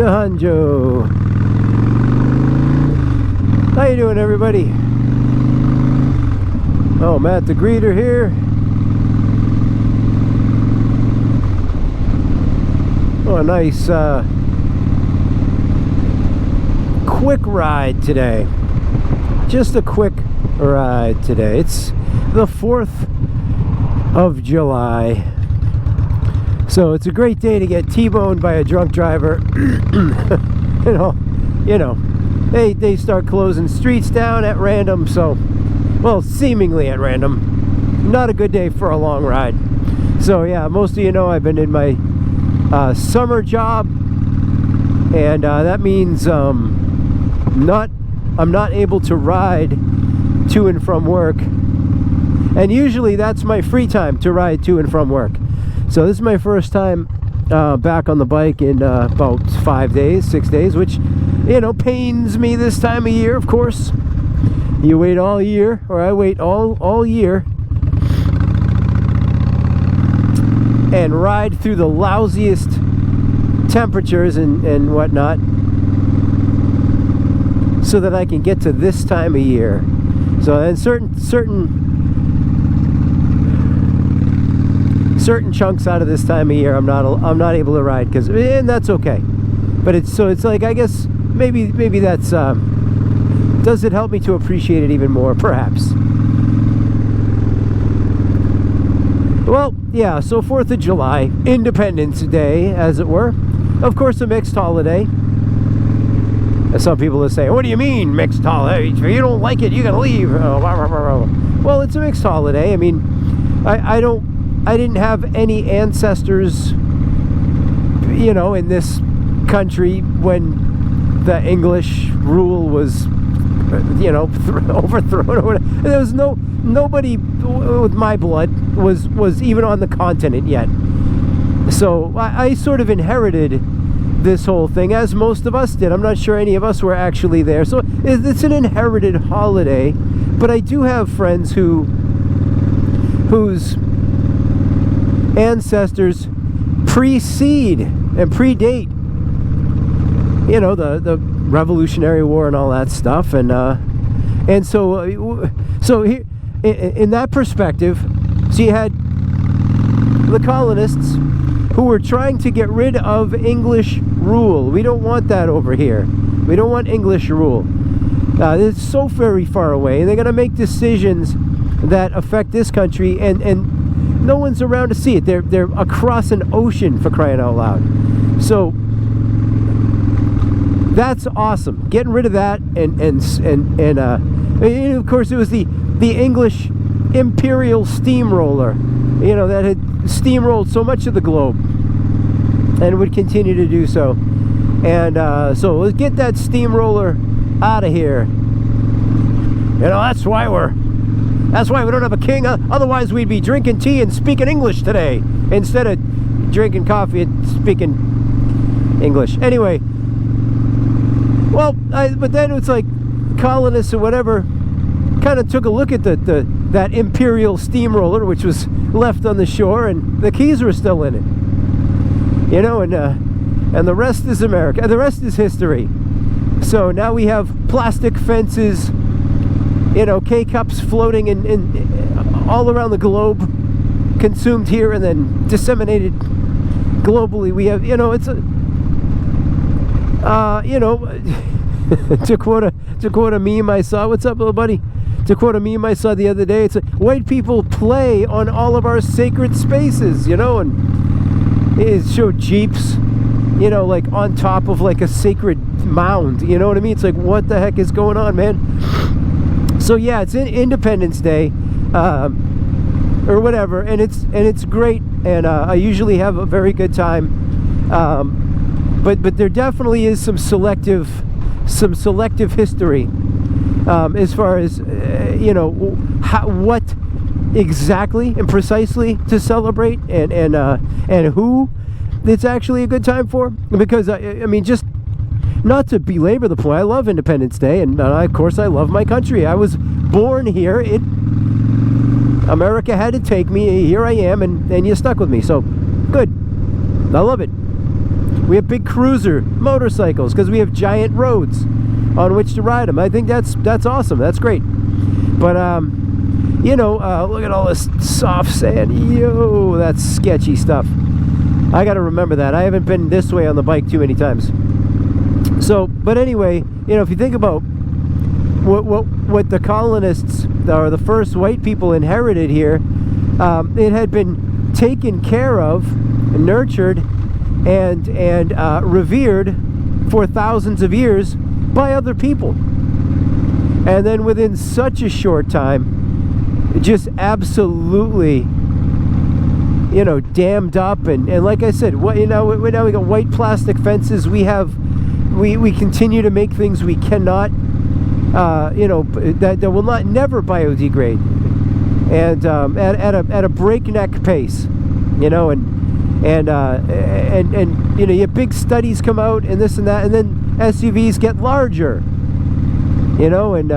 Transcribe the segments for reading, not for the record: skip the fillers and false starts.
Hanjo. How you doing, everybody? Oh, Matt the Greeter here. Oh, a nice quick ride today. Just a quick ride today. It's the 4th of July. So it's a great day to get T-boned by a drunk driver. you know, they start closing streets down at random, so, well, seemingly at random. Not a good day for a long ride. So yeah, most of you know I've been in my summer job, and that means I'm not able to ride to and from work, and usually that's my free time to ride to and from work. So this is my first time back on the bike in about 6 days, which, you know, pains me this time of year, of course. You wait all year, or I wait all year, and ride through the lousiest temperatures and whatnot, so that I can get to this time of year. So then certain chunks out of this time of year I'm not able to ride, and that's okay. But it's like, I guess maybe that's does it help me to appreciate it even more, perhaps. Well, yeah, so 4th of July, Independence Day, as it were. Of course, a mixed holiday. As some people will say, what do you mean, mixed holiday? If you don't like it, you gotta leave. Well, it's a mixed holiday. I mean, I didn't have any ancestors, you know, in this country when the English rule was, you know, overthrown or whatever. There was nobody with my blood was even on the continent yet. So I sort of inherited this whole thing, as most of us did. I'm not sure any of us were actually there. So it's an inherited holiday. But I do have friends whose ancestors precede and predate, you know, the Revolutionary War and all that stuff, and so here, in that perspective, so you had the colonists who were trying to get rid of English rule. We don't want that over here. We don't want English rule. It's so very far away, and they're going to make decisions that affect this country, and no one's around to see it. They're across an ocean, for crying out loud. So that's awesome. Getting rid of that, and of course it was the English imperial steamroller, you know, that had steamrolled so much of the globe and would continue to do so. And so let's get that steamroller out of here. You know, that's why we don't have a king. Otherwise we'd be drinking tea and speaking English today, instead of drinking coffee and speaking English. Anyway, well, but then it's like colonists or whatever kind of took a look at that imperial steamroller, which was left on the shore, and the keys were still in it. You know, and the rest is America. The rest is history. So now we have plastic fences, you know, K-cups floating in all around the globe, consumed here and then disseminated globally. We have, you know, it's a, you know, to quote a meme I saw. What's up, little buddy? To quote a meme I saw the other day, it's like, white people play on all of our sacred spaces, you know, and it showed Jeeps, you know, like on top of like a sacred mound, you know what I mean? It's like, what the heck is going on, man? So yeah, it's Independence Day, or whatever, and it's great, and I usually have a very good time, but there definitely is some selective history, as far as you know, what exactly and precisely to celebrate, and who it's actually a good time for. Because I mean, just not to belabor the point, I love Independence Day, and of course I love my country. I was born here. America had to take me. Here I am, and you stuck with me. So good. I love it. We have big cruiser motorcycles because we have giant roads on which to ride them. I think that's awesome. That's great. But you know, look at all this soft sand. Yo, that's sketchy stuff. I got to remember that. I haven't been this way on the bike too many times. So, but anyway, you know, if you think about what the colonists or the first white people inherited here, it had been taken care of, nurtured, and revered for thousands of years by other people. And then within such a short time, just absolutely, you know, dammed up. And like I said, what, you know, now we got white plastic fences. We continue to make things we cannot, you know, that will never biodegrade, and at a breakneck pace, you know, and you know, you have big studies come out and this and that, and then SUVs get larger, you know, and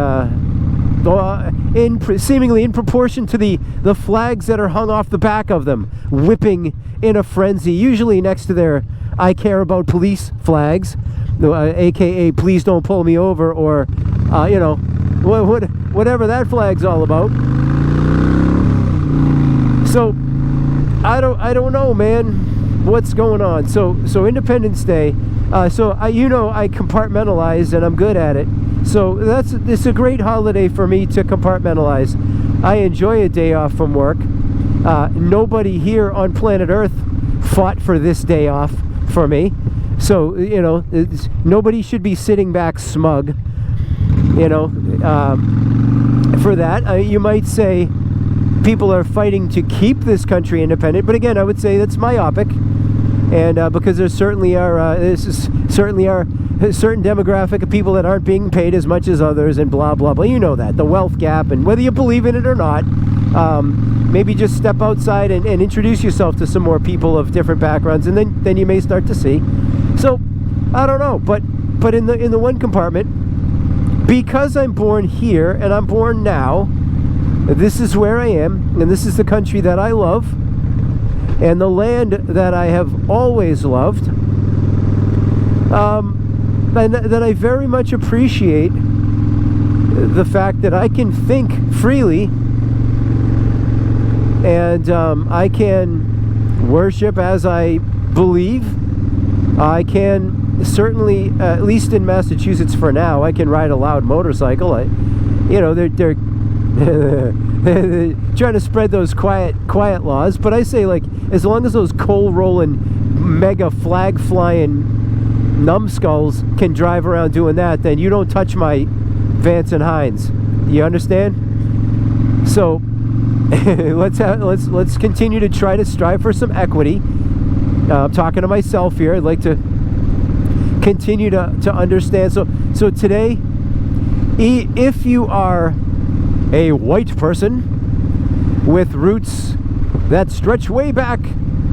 seemingly in proportion to the flags that are hung off the back of them, whipping in a frenzy, usually next to their "I care about police" flags, aka "please don't pull me over," or you know, whatever that flag's all about. So I don't know, man, what's going on. So Independence Day, you know, I compartmentalize and I'm good at it. So it's a great holiday for me to compartmentalize. I enjoy a day off from work. Nobody here on planet Earth fought for this day off for me. So, you know, nobody should be sitting back smug, you know, for that. You might say people are fighting to keep this country independent, but again, I would say that's myopic. And because there certainly are a certain demographic of people that aren't being paid as much as others, and blah blah blah. You know that, the wealth gap, and whether you believe in it or not, maybe just step outside and introduce yourself to some more people of different backgrounds, and then you may start to see. So I don't know, but in the one compartment, because I'm born here and I'm born now, this is where I am, and this is the country that I love, and the land that I have always loved, and that I very much appreciate the fact that I can think freely, and I can worship as I believe. I can certainly, at least in Massachusetts for now, I can ride a loud motorcycle. You know, they're trying to spread those quiet laws, but I say, like, as long as those coal rolling, mega flag flying numbskulls can drive around doing that, then you don't touch my Vance and Hines. You understand? So let's continue to try to strive for some equity. I'm talking to myself here. I'd like to continue to understand. So today, if you are a white person with roots that stretch way back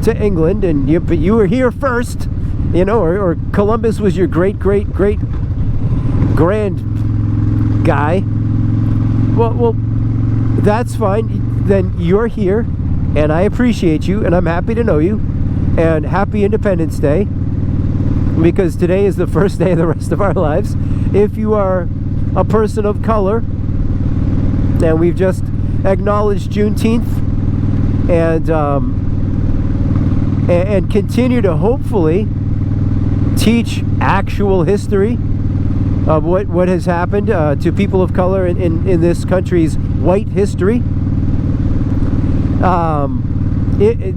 to England, and you were here first, you know, or Columbus was your great grand guy, well, that's fine. Then you're here, and I appreciate you, and I'm happy to know you, and happy Independence Day, because today is the first day of the rest of our lives. If you are a person of color, and we've just acknowledged Juneteenth, and continue to hopefully teach actual history of what has happened to people of color in this country's white history,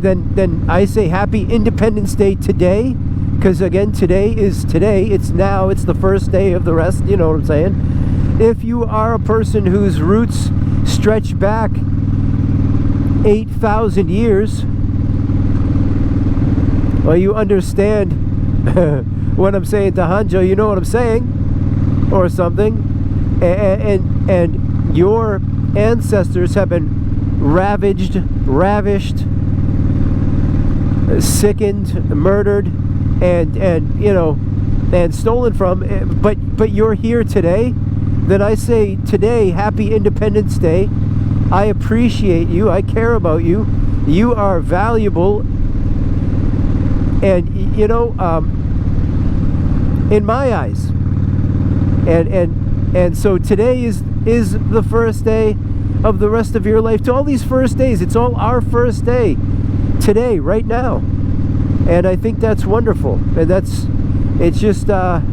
then I say happy Independence Day today, because again, today is today. It's now. It's the first day of the rest. You know what I'm saying? If you are a person whose roots stretch back 8,000 years, well, you understand what I'm saying to Hanjo. You know what I'm saying, or something, and your ancestors have been ravaged, ravished, sickened, murdered, and you know, and stolen from. But you're here today. Then I say today, happy Independence Day. I appreciate you. I care about you. You are valuable And you know, in my eyes, and so today is the first day of the rest of your life. To all these first days, it's all our first day today, right now. And I think that's wonderful. And it's just like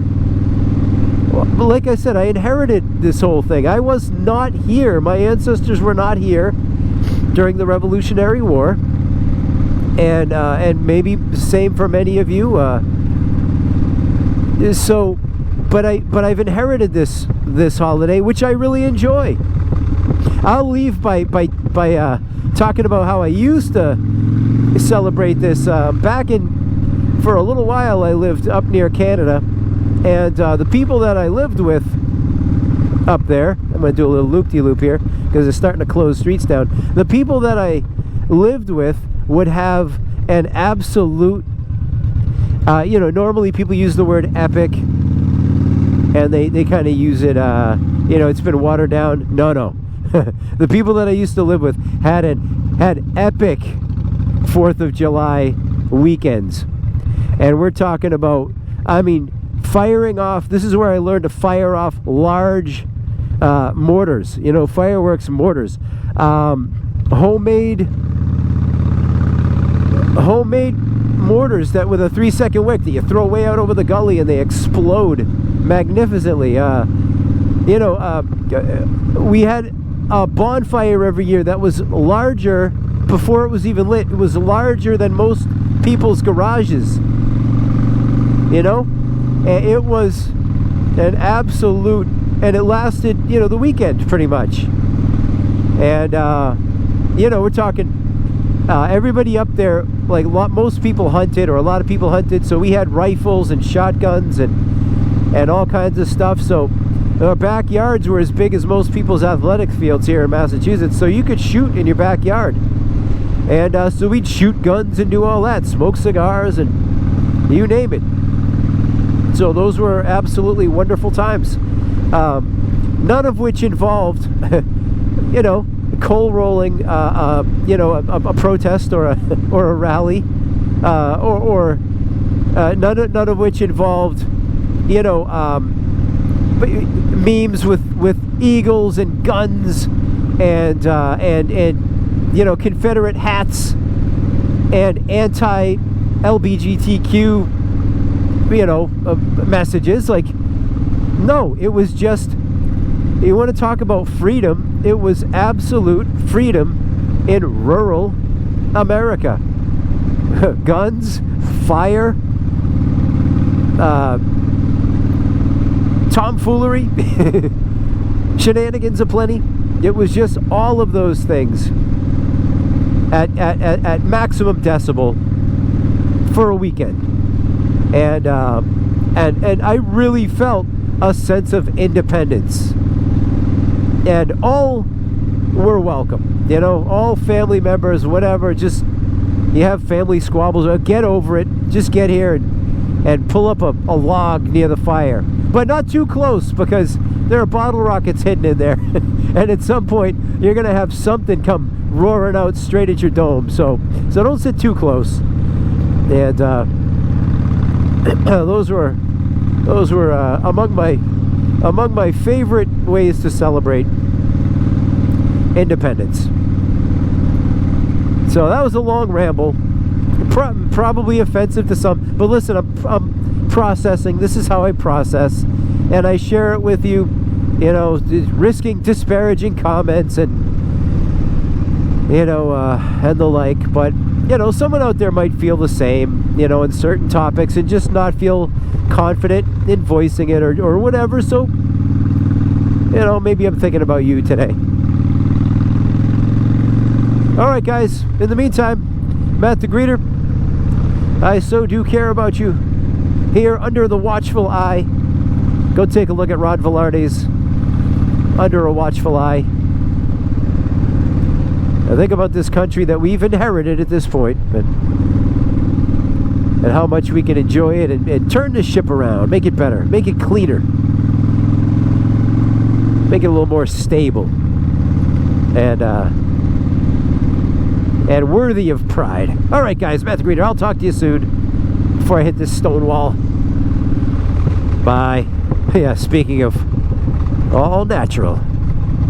I said, I inherited this whole thing. I was not here. My ancestors were not here during the Revolutionary War, and maybe the same for many of you. So, but I've inherited this holiday, which I really enjoy. I'll leave by talking about how I used to celebrate this. For a little while, I lived up near Canada, and the people that I lived with up there, I'm going to do a little loop-de-loop here because it's starting to close streets down. The people that I lived with would have an absolute, you know, normally people use the word epic, and they kind of use it, you know, it's been watered down. No. The people that I used to live with had epic 4th of July weekends. And we're talking about, I mean, firing off. This is where I learned to fire off large mortars, you know, fireworks mortars, homemade mortars that with a 3-second wick that you throw way out over the gully and they explode magnificently. You know, we had a bonfire every year that was larger before it was even lit. It was larger than most people's garages, you know. And it was an absolute, and it lasted, you know, the weekend pretty much. And you know, we're talking everybody up there, like most people hunted, or a lot of people hunted, so we had rifles and shotguns and all kinds of stuff. So our backyards were as big as most people's athletic fields here in Massachusetts, so you could shoot in your backyard. And so we'd shoot guns and do all that, smoke cigars, and you name it. So those were absolutely wonderful times, none of which involved, you know, coal rolling, you know, a protest or a rally, or none of which involved, you know, memes with eagles and guns and you know, Confederate hats and anti-LGBTQ, you know, messages. Like, no, it was just, you want to talk about freedom, it was absolute freedom in rural America. Guns, fire, tomfoolery, shenanigans aplenty. It was just all of those things at maximum decibel for a weekend. And I really felt a sense of independence, and all were welcome, you know, all family members, whatever. Just, you have family squabbles, get over it, just get here and pull up a log near the fire, but not too close, because there are bottle rockets hidden in there. And at some point you're gonna have something come roaring out straight at your dome, so don't sit too close. And those were among my favorite ways to celebrate independence. So that was a long ramble, probably offensive to some, but listen, I'm processing. This is how I process, and I share it with you, you know, risking disparaging comments and, you know, and the like. But, you know, someone out there might feel the same, you know, in certain topics, and just not feel confident in voicing it or whatever. So, you know, maybe I'm thinking about you today. Alright guys, in the meantime, Matt the Greeter, I so do care about you here under the watchful eye. Go take a look at Rod Velarde's Under a Watchful Eye. Now think about this country that we've inherited at this point, and how much we can enjoy it, and turn the ship around, make it better, make it cleaner, make it a little more stable, and worthy of pride. Alright guys, Matt the Greeter, I'll talk to you soon. before I hit this stone wall. Bye. Yeah, speaking of all natural.